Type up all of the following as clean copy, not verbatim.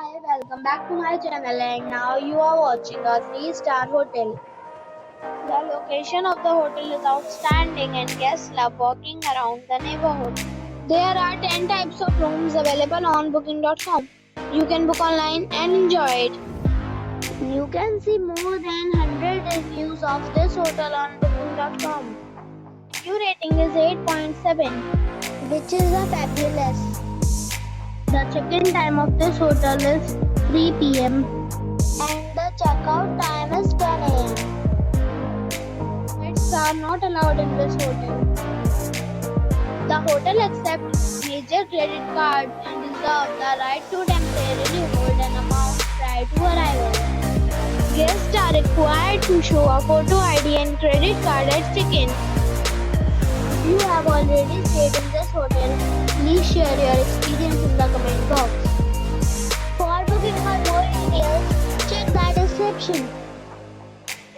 Hi, welcome back to my channel and now you are watching a 3-star hotel. The location of the hotel is outstanding and guests love walking around the neighborhood. There are 10 types of rooms available on booking.com. You can book online and enjoy it. You can see more than 100 reviews of this hotel on booking.com. Review rating is 8.7, which is a fabulous. The check-in time of this hotel is 3 p.m. and the checkout time is 10 a.m. Pets are not allowed in this hotel. The hotel accepts major credit cards and reserves the right to temporarily hold an amount prior to arrival. Guests are required to show a photo ID and credit card at check-in. If you have already stayed in this hotel, please share your experience in the comment box. For booking or more details, check the description.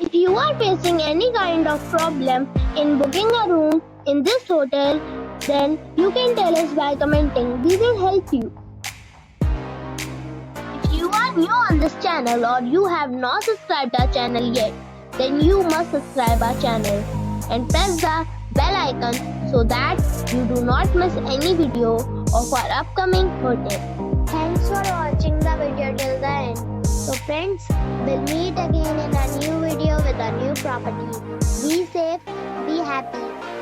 If you are facing any kind of problem in booking a room in this hotel, then you can tell us by commenting. We will help you. If you are new on this channel or you have not subscribed our channel yet, then you must subscribe our channel and press the bell icon so that you do not miss any video of our upcoming hotel. Thanks for watching the video till the end. So friends, we'll meet again in a new video with a new property. Be safe, be happy.